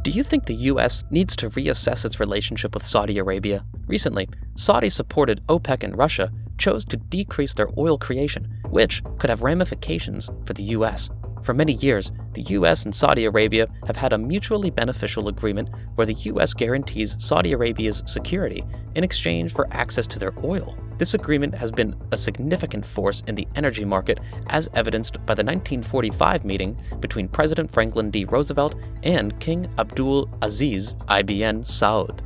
Do you think the US needs to reassess its relationship with Saudi Arabia? Recently, Saudi-supported OPEC and Russia chose to decrease their oil creation, which could have ramifications for the US. For many years, the US and Saudi Arabia have had a mutually beneficial agreement where the US guarantees Saudi Arabia's security in exchange for access to their oil. This agreement has been a significant force in the energy market, as evidenced by the 1945 meeting between President Franklin D. Roosevelt and King Abdul Aziz ibn Saud.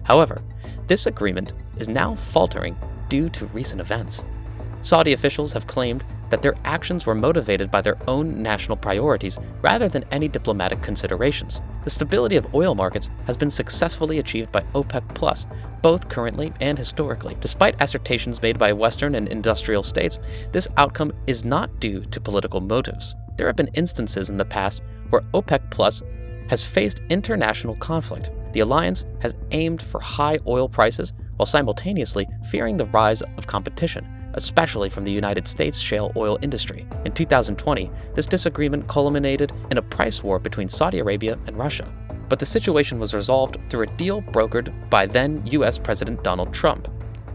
However, this agreement is now faltering due to recent events. Saudi officials have claimed that their actions were motivated by their own national priorities rather than any diplomatic considerations. The stability of oil markets has been successfully achieved by OPEC+, both currently and historically. Despite assertions made by Western and industrial states, this outcome is not due to political motives. There have been instances in the past where OPEC+ has faced international conflict. The alliance has aimed for high oil prices while simultaneously fearing the rise of competition, especially from the United States shale oil industry. In 2020, this disagreement culminated in a price war between Saudi Arabia and Russia. But the situation was resolved through a deal brokered by then US President Donald Trump.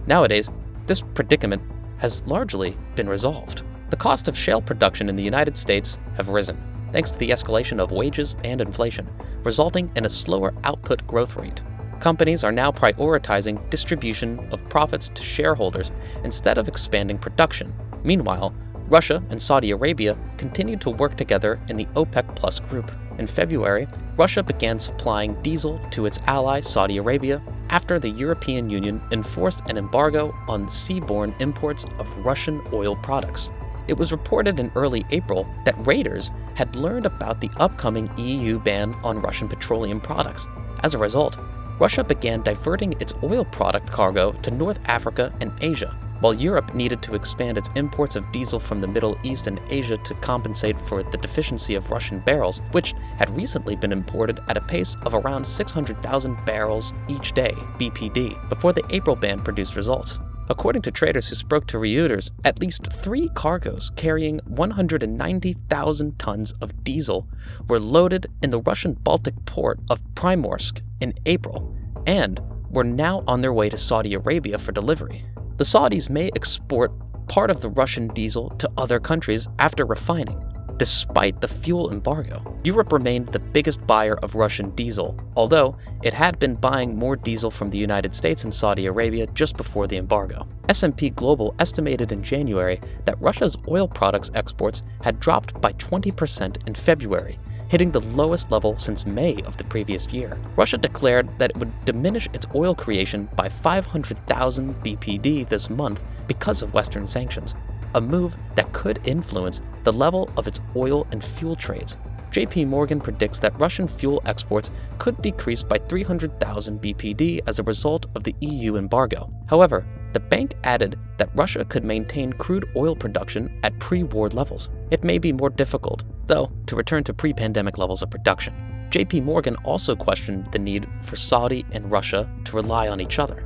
Nowadays, this predicament has largely been resolved. The cost of shale production in the United States have risen, thanks to the escalation of wages and inflation, resulting in a slower output growth rate. Companies are now prioritizing distribution of profits to shareholders instead of expanding production. Meanwhile, Russia and Saudi Arabia continue to work together in the OPEC+ group. In February, Russia began supplying diesel to its ally Saudi Arabia after the European Union enforced an embargo on seaborne imports of Russian oil products. It was reported in early April that raiders had learned about the upcoming EU ban on Russian petroleum products. As a result, Russia began diverting its oil product cargo to North Africa and Asia, while Europe needed to expand its imports of diesel from the Middle East and Asia to compensate for the deficiency of Russian barrels, which had recently been imported at a pace of around 600,000 barrels each day, BPD, before the April ban produced results. According to traders who spoke to Reuters, at least 3 cargoes carrying 190,000 tons of diesel were loaded in the Russian Baltic port of Primorsk in April and were now on their way to Saudi Arabia for delivery. The Saudis may export part of the Russian diesel to other countries after refining. Despite the fuel embargo, Europe remained the biggest buyer of Russian diesel, although it had been buying more diesel from the United States and Saudi Arabia just before the embargo. S&P Global estimated in January that Russia's oil products exports had dropped by 20% in February, hitting the lowest level since May of the previous year. Russia declared that it would diminish its oil creation by 500,000 BPD this month because of Western sanctions, a move that could influence the level of its oil and fuel trades. JP Morgan predicts that Russian fuel exports could decrease by 300,000 BPD as a result of the EU embargo. However, the bank added that Russia could maintain crude oil production at pre-war levels. It may be more difficult, though, to return to pre-pandemic levels of production. JP Morgan also questioned the need for Saudi and Russia to rely on each other.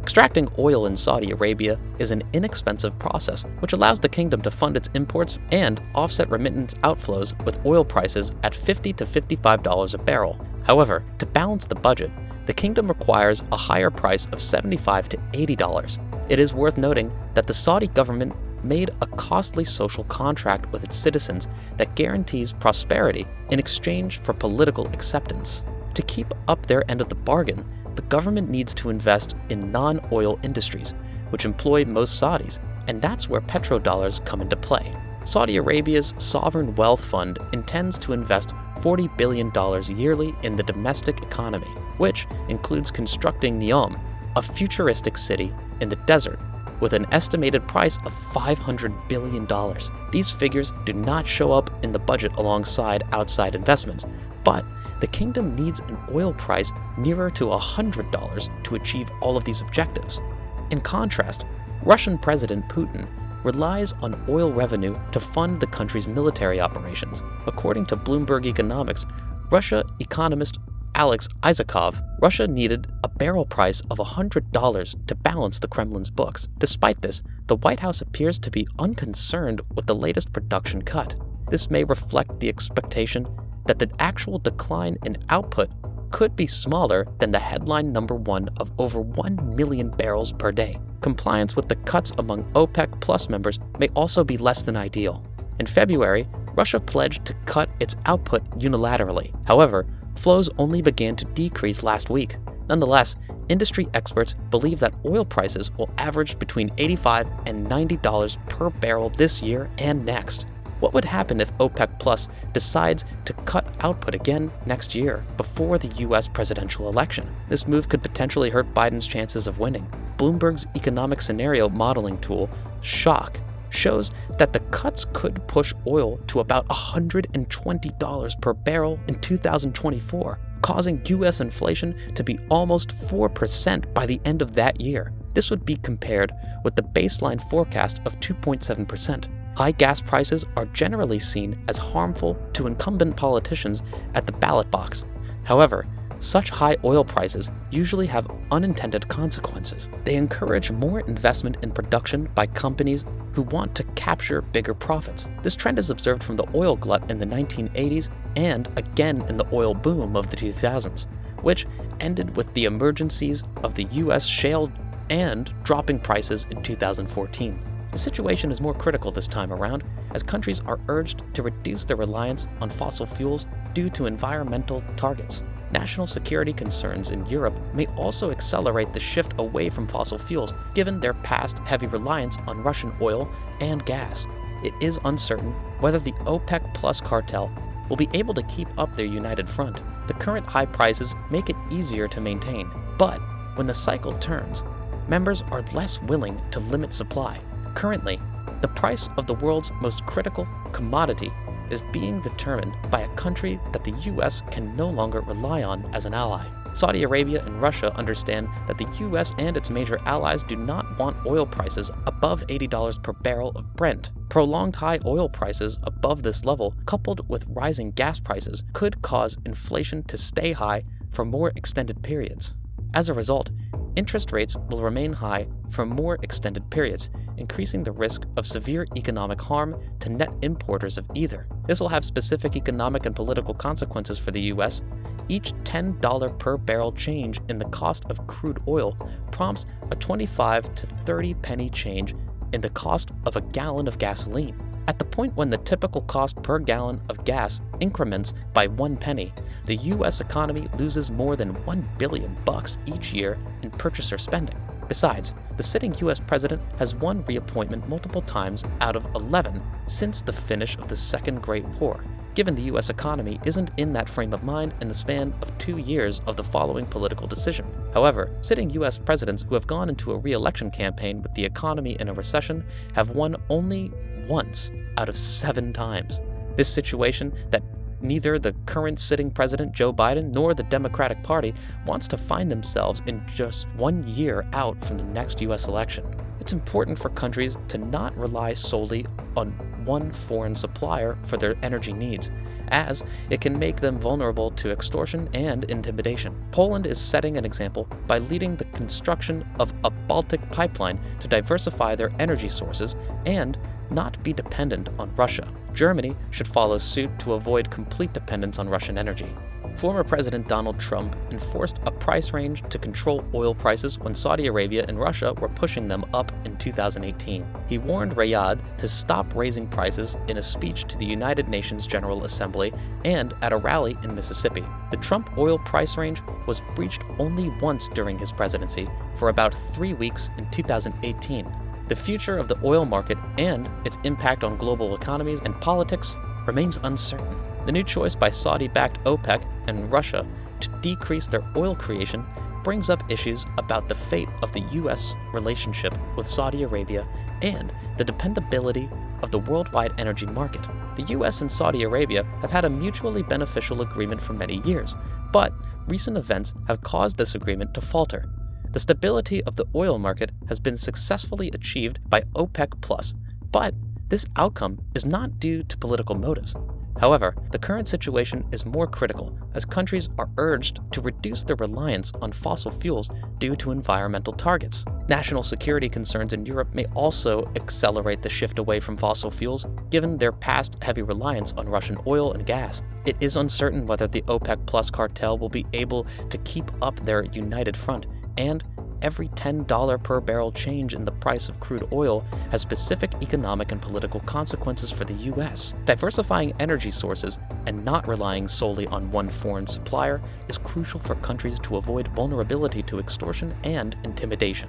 Extracting oil in Saudi Arabia is an inexpensive process, which allows the kingdom to fund its imports and offset remittance outflows with oil prices at $50 to $55 a barrel. However, to balance the budget, the kingdom requires a higher price of $75 to $80. It is worth noting that the Saudi government made a costly social contract with its citizens that guarantees prosperity in exchange for political acceptance. To keep up their end of the bargain, the government needs to invest in non-oil industries, which employ most Saudis, and that's where petrodollars come into play. Saudi Arabia's sovereign wealth fund intends to invest $40 billion yearly in the domestic economy, which includes constructing Neom, a futuristic city in the desert, with an estimated price of $500 billion. These figures do not show up in the budget alongside outside investments, but the kingdom needs an oil price nearer to $100 to achieve all of these objectives. In contrast, Russian President Putin relies on oil revenue to fund the country's military operations. According to Bloomberg Economics, Russia economist Alex Isakov, Russia needed a barrel price of $100 to balance the Kremlin's books. Despite this, the White House appears to be unconcerned with the latest production cut. This may reflect the expectation that the actual decline in output could be smaller than the headline number 1 of over 1 million barrels per day. Compliance with the cuts among OPEC Plus members may also be less than ideal. In February, Russia pledged to cut its output unilaterally. However, flows only began to decrease last week. Nonetheless, industry experts believe that oil prices will average between $85 and $90 per barrel this year and next. What would happen if OPEC Plus decides to cut output again next year before the US presidential election? This move could potentially hurt Biden's chances of winning. Bloomberg's economic scenario modeling tool, Shock, shows that the cuts could push oil to about $120 per barrel in 2024, causing US inflation to be almost 4% by the end of that year. This would be compared with the baseline forecast of 2.7%. High gas prices are generally seen as harmful to incumbent politicians at the ballot box. However, such high oil prices usually have unintended consequences. They encourage more investment in production by companies who want to capture bigger profits. This trend is observed from the oil glut in the 1980s and again in the oil boom of the 2000s, which ended with the emergencies of the US shale and dropping prices in 2014. The situation is more critical this time around, as countries are urged to reduce their reliance on fossil fuels due to environmental targets. National security concerns in Europe may also accelerate the shift away from fossil fuels, given their past heavy reliance on Russian oil and gas. It is uncertain whether the OPEC Plus cartel will be able to keep up their united front. The current high prices make it easier to maintain, but when the cycle turns, members are less willing to limit supply. Currently, the price of the world's most critical commodity is being determined by a country that the US can no longer rely on as an ally. Saudi Arabia and Russia understand that the US and its major allies do not want oil prices above $80 per barrel of Brent. Prolonged high oil prices above this level, coupled with rising gas prices, could cause inflation to stay high for more extended periods. As a result, interest rates will remain high for more extended periods, increasing the risk of severe economic harm to net importers of either. This will have specific economic and political consequences for the US. Each $10 per barrel change in the cost of crude oil prompts a 25 to 30 penny change in the cost of a gallon of gasoline. At the point when the typical cost per gallon of gas increments by 1 penny, the US economy loses more than $1 billion each year in purchaser spending. Besides, the sitting US president has won reappointment multiple times out of 11 since the finish of the Second Great War, given the US economy isn't in that frame of mind in the span of 2 years of the following political decision. However, sitting US presidents who have gone into a re-election campaign with the economy in a recession have won only once out of 7 times. This situation that neither the current sitting president Joe Biden nor the Democratic Party wants to find themselves in just 1 year out from the next US election. It's important for countries to not rely solely on one foreign supplier for their energy needs, as it can make them vulnerable to extortion and intimidation. Poland is setting an example by leading the construction of a Baltic pipeline to diversify their energy sources and not be dependent on Russia. Germany should follow suit to avoid complete dependence on Russian energy. Former President Donald Trump enforced a price range to control oil prices when Saudi Arabia and Russia were pushing them up in 2018. He warned Riyadh to stop raising prices in a speech to the United Nations General Assembly and at a rally in Mississippi. The Trump oil price range was breached only once during his presidency, for about 3 weeks in 2018. The future of the oil market and its impact on global economies and politics remains uncertain. The new choice by Saudi-backed OPEC and Russia to decrease their oil creation brings up issues about the fate of the U.S. relationship with Saudi Arabia and the dependability of the worldwide energy market. The U.S. and Saudi Arabia have had a mutually beneficial agreement for many years, but recent events have caused this agreement to falter. The stability of the oil market has been successfully achieved by OPEC+, but this outcome is not due to political motives. However, the current situation is more critical as countries are urged to reduce their reliance on fossil fuels due to environmental targets. National security concerns in Europe may also accelerate the shift away from fossil fuels, given their past heavy reliance on Russian oil and gas. It is uncertain whether the OPEC Plus cartel will be able to keep up their united front, and every $10 per barrel change in the price of crude oil has specific economic and political consequences for the US. Diversifying energy sources and not relying solely on one foreign supplier is crucial for countries to avoid vulnerability to extortion and intimidation.